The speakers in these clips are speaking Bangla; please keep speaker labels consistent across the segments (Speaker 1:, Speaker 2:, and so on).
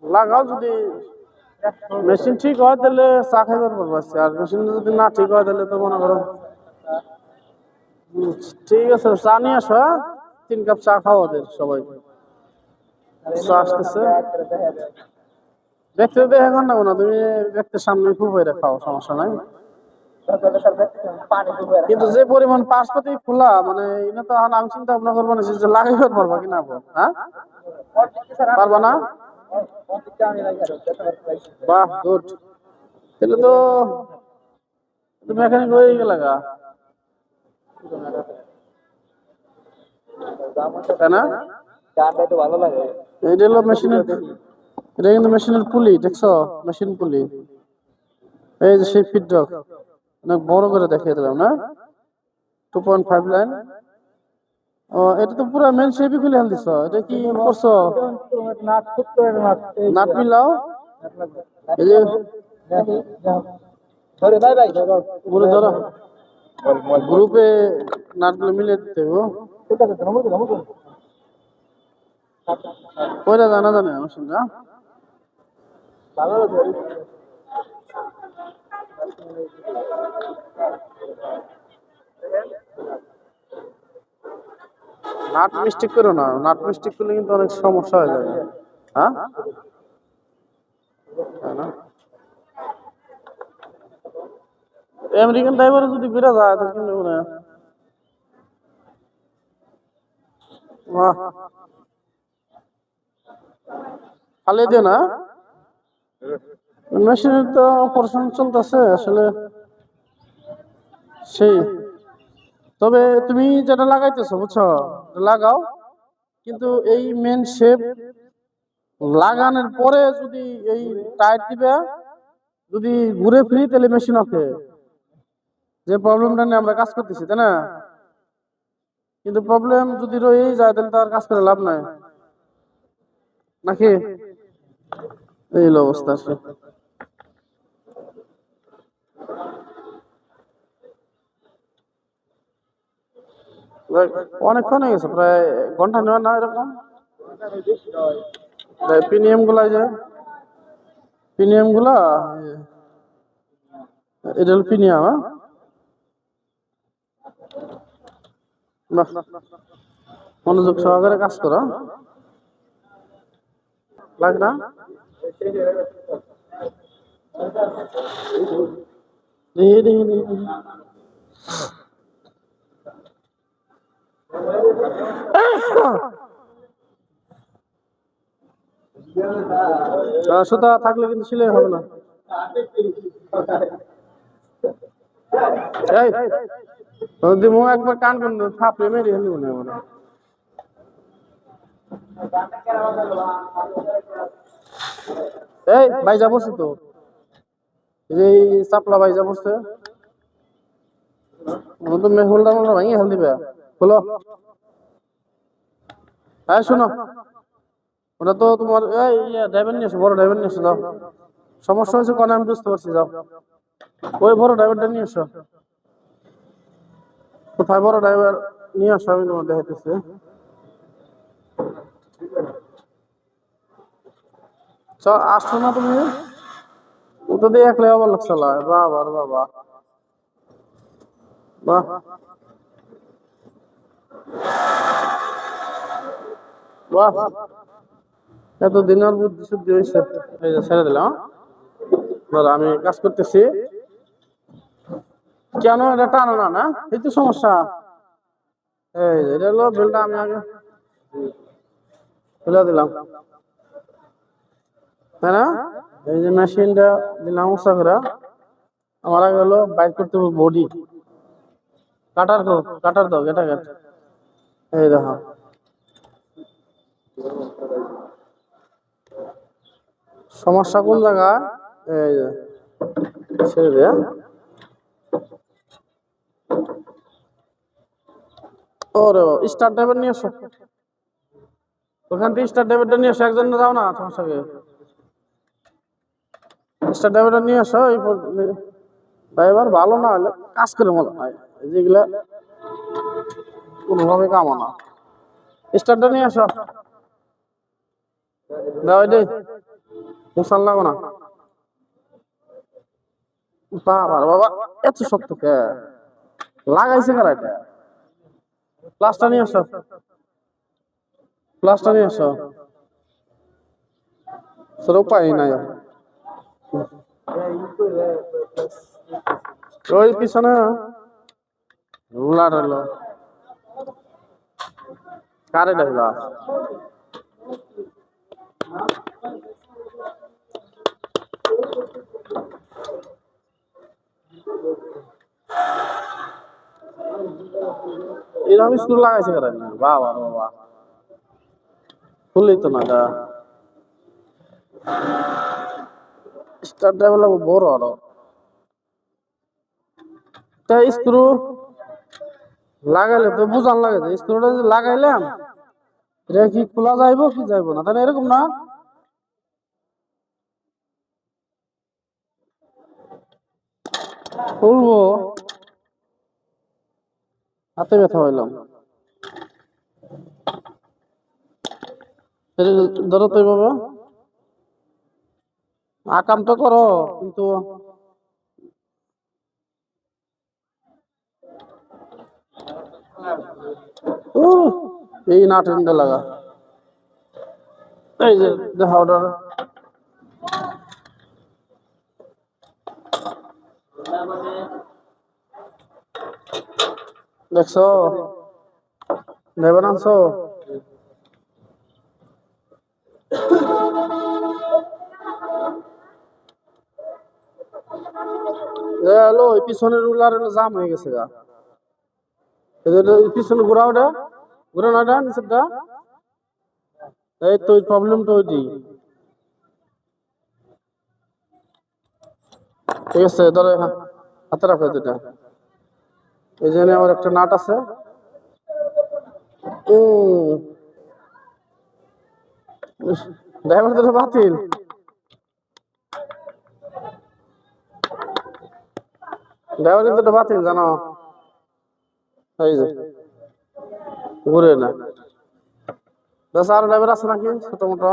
Speaker 1: লাগাও, যদি মেশিন ঠিক হয় তাহলে চা খাইবার পারবো, আর মেশিন যদি না ঠিক হয় তাহলে তো মনে করো। ঠিক আছে, চা নিয়ে আসো, 3 কাপ চা খাও ওদের সবাই। চা আসতেছে, দেখতে দেখে এখন না, তুমি ব্যক্তির সামনে খুব হয়ে খাও, সমস্যা নাই। কিন্তু যে পরিমাণ পাশপাতি খোলা, মানে এটা তো এখন আমি চিন্তা ভাবনা করবো না যে লাগাইবার পারবা কিনা। হ্যাঁ, পারবা না? বাহ, গুড। তাহলে তো তুমি এখানে হয়ে গেলে গা, তাই না? এটা হলো মেশিনের, এটা কিন্তু মেশিনের পুলি, দেখছো? মেশিন পুলি, এই যে সেই ফিডব্যাক অনেক বড় করে দেখিয়ে দিলাম না, 2.5 লাইন। ও, এটা তো পুরো মেন শেপই খুলে আনতেছ, এটা কি করছো? নাট মিলাও, এই যে পুরো ধরো গ্রুপে নাটগুলো মিলে দিতে হবে। ওইটা জানা জানে আমার সঙ্গে। নাট মিস্টেক করো না, নাট মিস্টেক করলে কিন্তু অনেক সমস্যা হয়ে যাবে। হ্যাঁ, তাই না? আমেরিকান ড্রাইভার যদি ঘুরে যায় তাহলে কিন্তু বাহ, খালি দিও না। মেশিনের তো অপারেশন চলতেছে আসলে সেই। তবে তুমি যেটা লাগাইতেছো বুঝছো, লাগাও, কিন্তু এই মেন শেপ লাগানোর পরে যদি এই টাইট দিবে, যদি ঘুরে ফিরি তাহলে মেশিন ওকে, যে প্রবলেমটা নিয়ে আমরা কাজ করতেছি, তাই না? কিন্তু প্রবলেম যদি রয়েই যায় তাহলে তার কাজ করে লাভ নাই, নাকি? এই হলো অবস্থা। অনেকক্ষণ হয়ে গেছে, প্রায় ঘন্টা নেওয়া না এরকম। প্রিমিয়াম গুলা, যে প্রিমিয়াম গুলা, এটা হলো প্রিমিয়াম। বাহ, মনোযোগ সহকারে কাজ করো, লাগে না? দেখি দেখি দেখি, সুতা থাকলে কিন্তু সিলাই হবে না। এই যদি মু একবার কান করুন থাপড়ে মেরে হেলি মনে হয়। এই বাইজা বসে তো, এই চাপলা বাইজা বসছে, তুমি হোল্ডার মোল্ডার ভাঙি হেল দিবে, খোলো। হ্যাঁ শোনো, ওটা তো তোমার ড্রাইভার নিয়ে এসো, বড় ড্রাইভার নিয়ে এসো, যাও। সমস্যা হয়েছে কোন আমি বুঝতে পারছি, যাও ওই বড় ড্রাইভারটা নিয়ে এসো। কোথায় বড় ড্রাইভার নিয়ে আসো, আমি তোমার দেখাইতেছি। আসছো না তুমি? ও তো দিয়ে একলাই আবার লাগছে, বাবা রে বাবা, বাহ, বাহ, এত দিনের বুদ্ধি শুদ্ধি হয়েছে। এই যে ছেড়ে দিলাম, ধরো আমি কাজ করতেছি। কেন এটা টানো না? না, এই তো সমস্যা। এই যে এটা হলো বেলটা, আমি আগে খুলে দিলাম, তাই না? এই যে মেশিনটা দিলাম উঁচা করে, আমার আগে হলো বাইর করতে হবে বডি। কাটার কাটার দাও, গেটা গেট। এই দেখো, সমস্যা কোন জায়গায়? এই যে ছেড়ে দে। ওরে স্টার ড্রাইভার নিয়ে এসো, ওখান থেকে স্টার ড্রাইভারটা নিয়ে এসো, একজন যাও না, সমস্যা কি? স্টার ড্রাইভারটা নিয়ে আসো। এই ড্রাইভার ভালো না হলে কাজ করে মজা নাই, যেগুলা কোনোভাবে কামো না। স্টারটা নিয়ে আসো। দাও এটাই মুসাল লাগো না। বাবা বাবা এত শক্ত কে লাগাইছে কারা এটা? প্লাস্টার নিয়ে আসো, প্লাস্টার নিয়ে আসো। তোর উপায় নাই। ওই পিছনে রুলার হলো কারে ডাকলা? এরকম স্ক্রু লাগাইছে কারা না? বাবা বাবা খুললেই তো না এটা। স্টার ড্রাইভার বড় আরো স্ক্রু লাগাইলে তো বুঝান লাগে যে স্ক্রুটা যদি লাগাইলাম এটা কি খোলা যাইবো কি যাইবো না, তাহলে এরকম না। খুলবো হাতে ব্যথা হইলাম। ধরো তো এইভাবে আকাম তো করো কিন্তু এই না টেন্ডে লাগা। এই যে দেখা অর্ডার দেখছো নেবেন আনছো। হ্যালো পিছনের রুলার জাম হয়ে গেছে গা। পিছনে ঘোরা ওটা ঘুরে না ওটা নিচেরটা। এই তো প্রবলেমটা ওইটি। ঠিক আছে ধরো হাতে রাখো দুটা। এই জন্য আমার একটা নাট আছে। ড্রাইভার তো বাতিল। ড্রাইভার কিন্তু বাতিল জানো। এই যে ঘুরে না বেশ। আর ড্রাইভার আছে নাকি ছোট মোটো?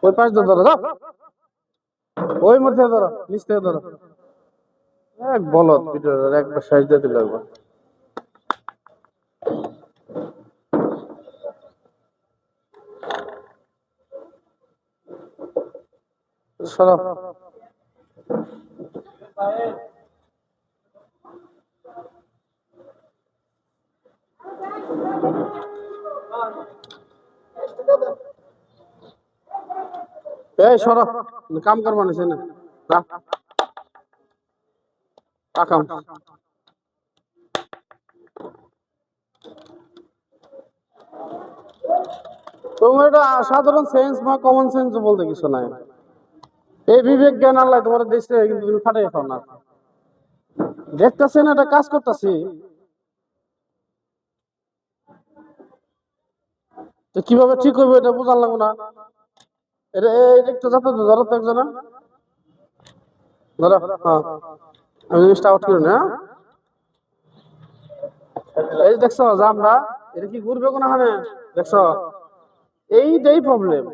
Speaker 1: ওই পাশ দিয়ে ধরো যাও, ওই মধ্যে ধরো নিচ থেকে ধরো। এক বলদ ভিডিওর একবার সাইজ দিয়ে দিল একবার। সরো এই সরো কাম করবা নিছে না কাম। তোমার এটা সাধারণ সেন্স বা কমন সেন্স বলতে কিছু নাই। এই বিবেক জ্ঞান আল্লাহ তোমার দেশে কিন্তু তুমি ফাটাই খাও না। দেখতেছেন এটা কাজ করতেছি তো কিভাবে ঠিক হইবে এটা বোঝার লাগবে না। এটা একটু যাতে ধরো তো একজন ধরো। হ্যাঁ আমি জিনিসটা আউট করি না। এই দেখছো জামরা এটা কি ঘুরবে কোন হানে দেখছো? এইটাই প্রবলেম।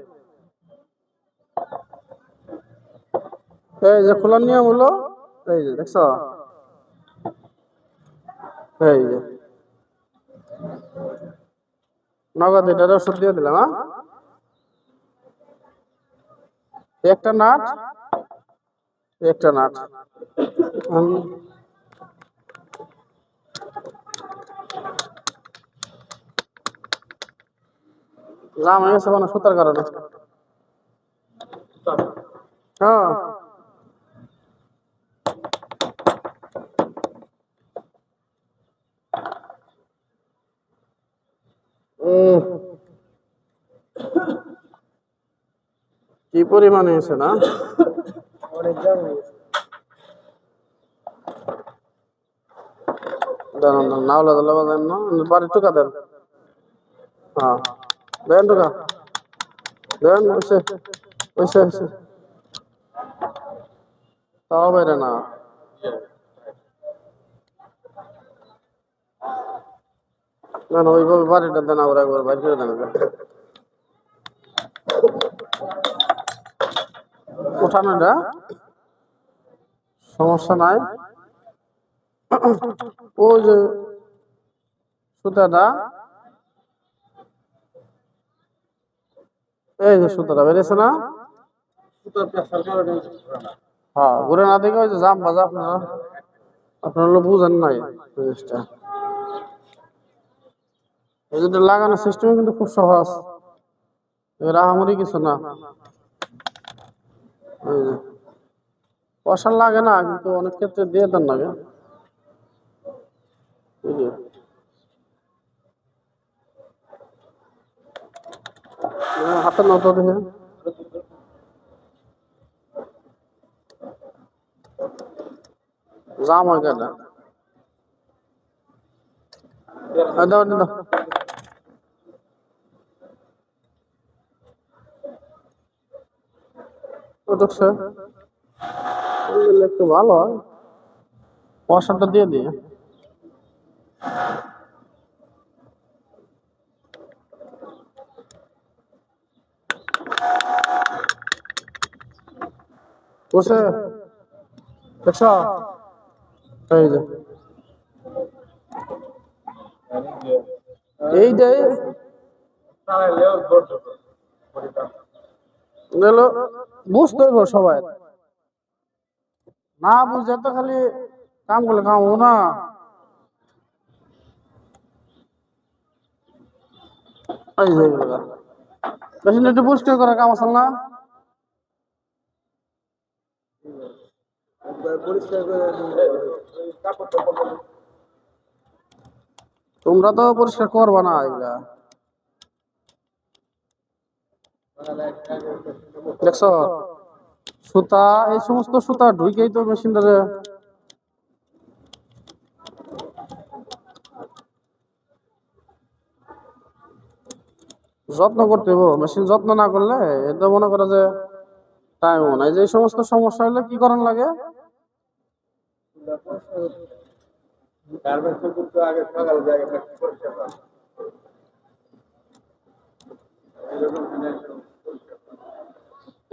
Speaker 1: এই যে খোলার নিয়ম হলো এই যে দেখছো এই যে নগদ এটার ওষুধ দিয়ে দিলাম। একটা নাট একটা নাট জাম হয়ে গেছে মানে সুতার কারণে। হ্যাঁ কি পরিমাণে হয়েছে না দাঁড়ান না হলে তাহলে বাজান না বাড়ির টুকা দেন। হ্যাঁ দেন টুকা দেন হয়েছে হয়েছে হয়েছে তাও বেড়ে না। না না, ওইভাবে বাড়িটা দেন, আবার একবার বাইর করে দেন। ওঠানোটা সমস্যা নাই। ওই যে সুতাটা, এই যে সুতাটা বেরিয়েছে না, হ্যাঁ ঘুরে না দেখে ওই যে জাম বাজা, আপনারা আপনারা বুঝেন নাই জিনিসটা। এই যে লাগানোর সিস্টেম কিন্তু খুব সহজ, রাহামরি কিছু না। এই যে পয়সা লাগে না, কিন্তু অনেক ক্ষেত্রে দিয়ে দেন লাগে। এই যে হাতের নত দেখে জাম হয় কেন, দাও দাও, ও ঢুকছে, একটু ভালো হয়, পয়সাটা দিয়ে দিই। বসে দেখছ, এই যে এইটাই গেলো, বুঝতে হইব সবাই, না বুঝে তো খালি কাম করলে কাম হবো না। এই যে এগুলো মেশিনটা একটু পরিষ্কার করা কাম আছে না, তোমরা তো পরিষ্কার করবা না এগুলা, দেখছো সুতা, এই সমস্ত সুতা ঢুকেই তো মেশিনটারে যত্ন করতে হইব। মেশিন যত্ন না করলে এটা মনে করো যে টাইম নাই। যে সমস্ত সমস্যা হলে কি করার লাগে,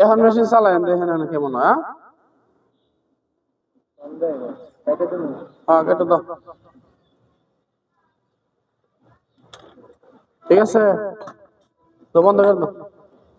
Speaker 1: এখন মেশিন চালায় দেখেন কেমন হয়। হ্যাঁ কেটে দাও, ঠিক আছে তো বন্ধ করে দাও।